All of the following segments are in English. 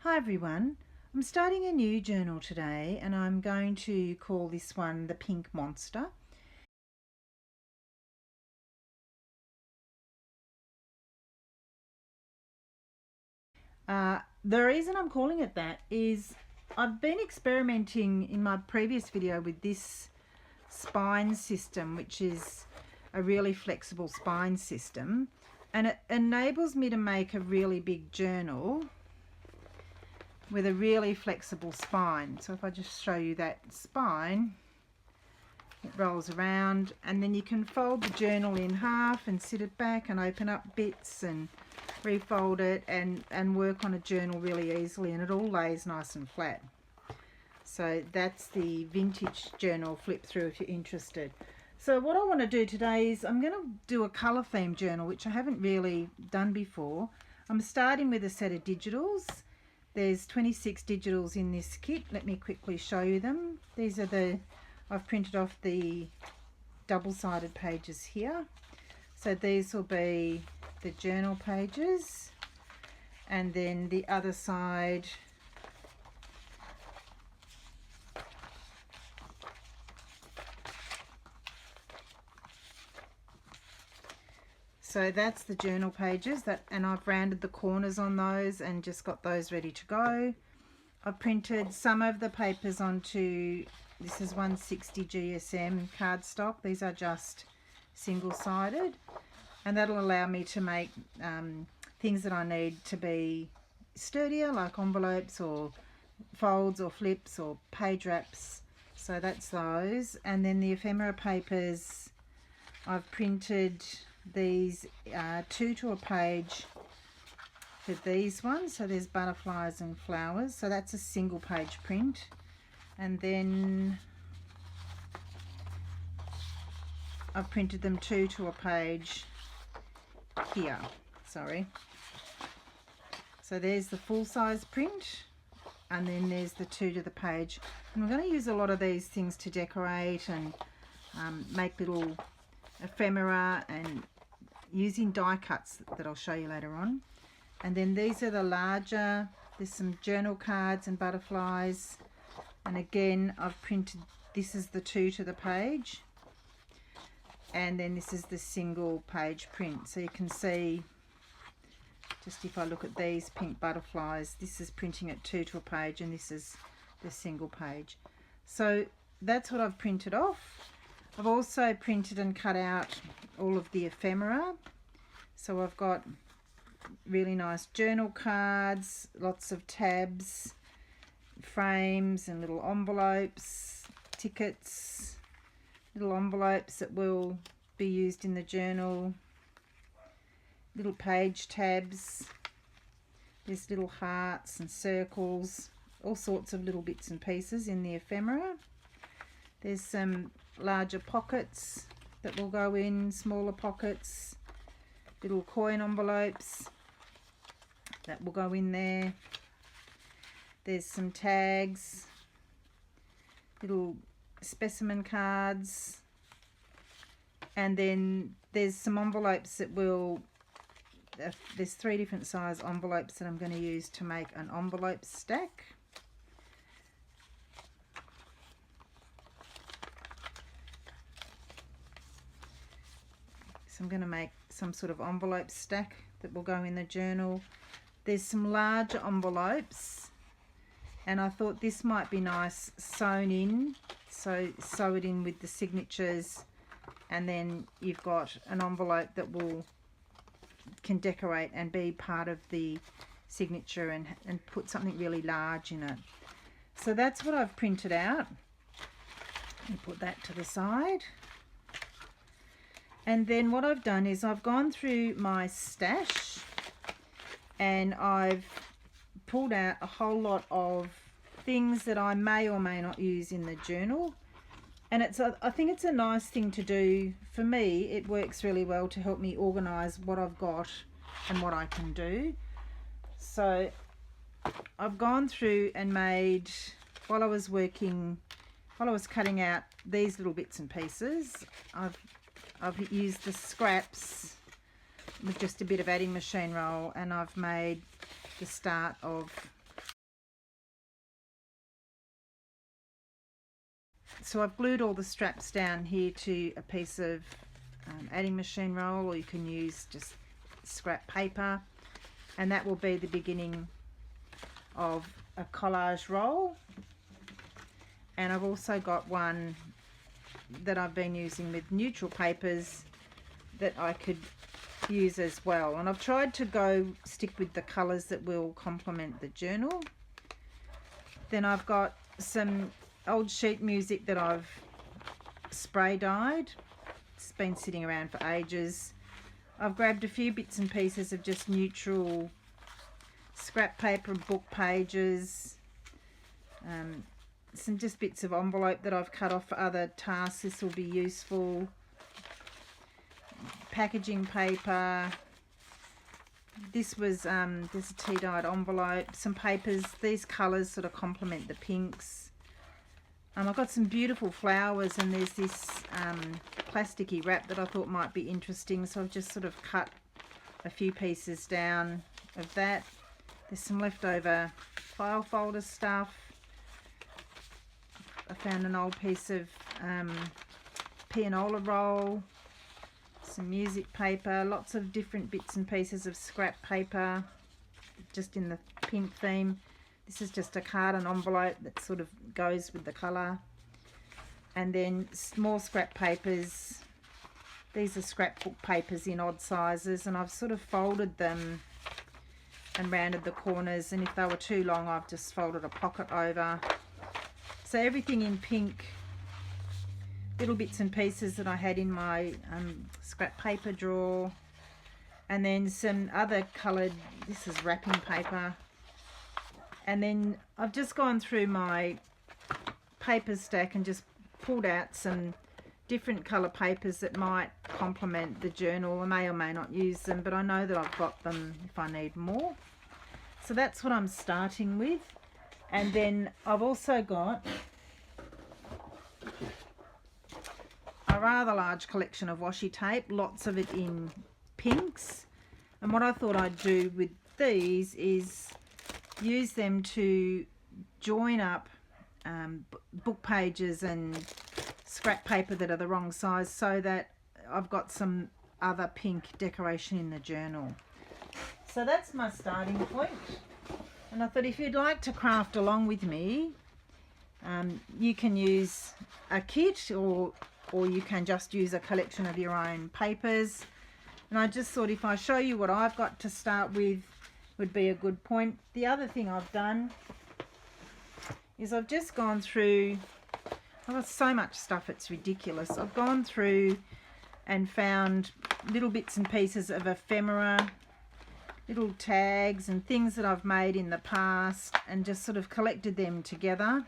Hi everyone, I'm starting a new journal today and I'm going to call this one the Pink Monster. The reason I'm calling it that is I've been experimenting in my previous video with this spine system, which is a really flexible spine system, and it enables me to make a really big journal with a really flexible spine. So if I just show you that spine, it rolls around and then you can fold the journal in half and sit it back and open up bits and refold it and work on a journal really easily, and it all lays nice and flat. So that's the vintage journal flip through if you're interested. So what I want to do today is I'm going to do a colour theme journal, which I haven't really done before. I'm starting with a set of digitals. There's 26 digitals in this kit. Let me quickly show you them. These are I've printed off the double-sided pages here. So these will be the journal pages, and then the other side so that's the journal pages, and I've rounded the corners on those and just got those ready to go. I've printed some of the papers onto, this is 160 GSM cardstock. These are just single-sided, and that'll allow me to make things that I need to be sturdier, like envelopes or folds or flips or page wraps. So that's those. And then the ephemera papers, I've printed these 2 to a page for these ones. So there's butterflies and flowers, so that's a single page print. And then I've printed them 2 to a page here, sorry. So there's the full size print, and then there's the 2 to the page. And we're going to use a lot of these things to decorate and make little ephemera, and using die cuts that I'll show you later on. And then these are the larger, there's some journal cards and butterflies, and again I've printed, this is the 2 to the page, and then this is the single page print. So you can see, just if I look at these pink butterflies, this is printing at 2 to a page, and this is the single page. So that's what I've printed off. I've also printed and cut out all of the ephemera. So I've got really nice journal cards, lots of tabs, frames and little envelopes, tickets, little envelopes that will be used in the journal, little page tabs, there's little hearts and circles, all sorts of little bits and pieces in the ephemera. There's some larger pockets that will go in, smaller pockets, little coin envelopes that will go in there. There's some tags, little specimen cards, and then there's some envelopes that will, there's 3 different size envelopes that I'm going to use to make an envelope stack. So I'm going to make some sort of envelope stack that will go in the journal. There's some larger envelopes, and I thought this might be nice sewn in, so sew it in with the signatures, and then you've got an envelope that can decorate and be part of the signature, and put something really large in it. So that's what I've printed out, and put that to the side. And then what I've done is I've gone through my stash and I've pulled out a whole lot of things that I may or may not use in the journal. And I think it's a nice thing to do. For me, it works really well to help me organise what I've got and what I can do. So I've gone through and made, while I was cutting out these little bits and pieces, I've used the scraps with just a bit of adding machine roll, and I've made the start of So I've glued all the straps down here to a piece of adding machine roll, or you can use just scrap paper, and that will be the beginning of a collage roll. And I've also got one that I've been using with neutral papers that I could use as well, and I've tried to stick with the colours that will complement the journal. Then I've got some old sheet music that I've spray dyed. It's been sitting around for ages. I've grabbed a few bits and pieces of just neutral scrap paper and book pages, some just bits of envelope that I've cut off for other tasks. This will be useful. Packaging paper. This was there's a tea dyed envelope, some papers. These colours sort of complement the pinks. I've got some beautiful flowers, and there's this plasticky wrap that I thought might be interesting, so I've just sort of cut a few pieces down of that. There's some leftover file folder stuff. I found an old piece of pianola roll, some music paper, lots of different bits and pieces of scrap paper, just in the pink theme. This is just a card and envelope that sort of goes with the colour. And then more scrap papers. These are scrapbook papers in odd sizes, and I've sort of folded them and rounded the corners, and if they were too long I've just folded a pocket over. So everything in pink, little bits and pieces that I had in my scrap paper drawer, and then some other coloured, this is wrapping paper. And then I've just gone through my paper stack and just pulled out some different colour papers that might complement the journal. I may or may not use them, but I know that I've got them if I need more. So that's what I'm starting with. And then I've also got a rather large collection of washi tape, lots of it in pinks. And what I thought I'd do with these is use them to join up book pages and scrap paper that are the wrong size, so that I've got some other pink decoration in the journal. So that's my starting point. And I thought if you'd like to craft along with me, you can use a kit, or you can just use a collection of your own papers. And I just thought if I show you what I've got to start with would be a good point. The other thing I've done is I've just gone through, I've got so much stuff it's ridiculous. I've gone through and found little bits and pieces of ephemera, little tags and things that I've made in the past, and just sort of collected them together.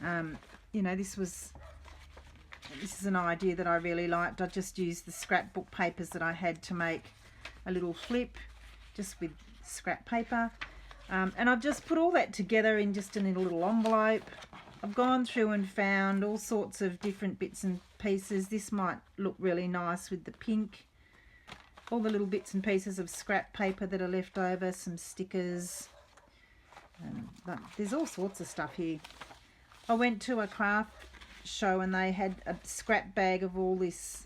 You know, this is an idea that I really liked. I just used the scrapbook papers that I had to make a little flip, just with scrap paper. And I've just put all that together in just in a little envelope. I've gone through and found all sorts of different bits and pieces. This might look really nice with the pink. All the little bits and pieces of scrap paper that are left over, some stickers. But there's all sorts of stuff here. I went to a craft show and they had a scrap bag of all this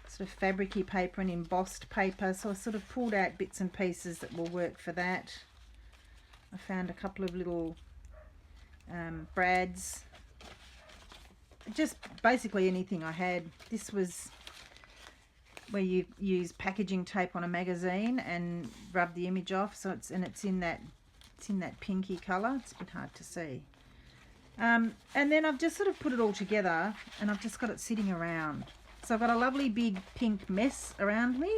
sort of fabricy paper and embossed paper, so I sort of pulled out bits and pieces that will work for that. I found a couple of little brads, just basically anything I had. This was where you use packaging tape on a magazine and rub the image off, so it's in that pinky colour. It's a bit hard to see. And then I've just sort of put it all together and I've just got it sitting around. So I've got a lovely big pink mess around me.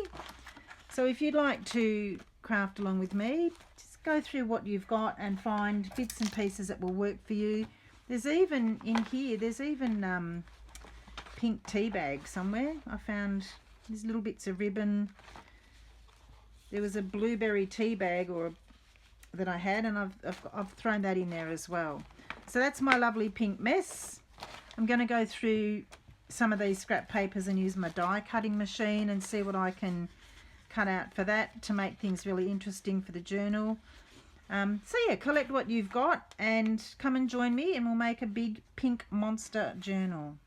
So if you'd like to craft along with me, just go through what you've got and find bits and pieces that will work for you. There's even in here, there's even pink tea bag somewhere. I found these little bits of ribbon. There was a blueberry tea bag that I had, and I've thrown that in there as well. So that's my lovely pink mess. I'm going to go through some of these scrap papers and use my die cutting machine and see what I can cut out for that to make things really interesting for the journal. So yeah, collect what you've got and come and join me and we'll make a big pink monster journal.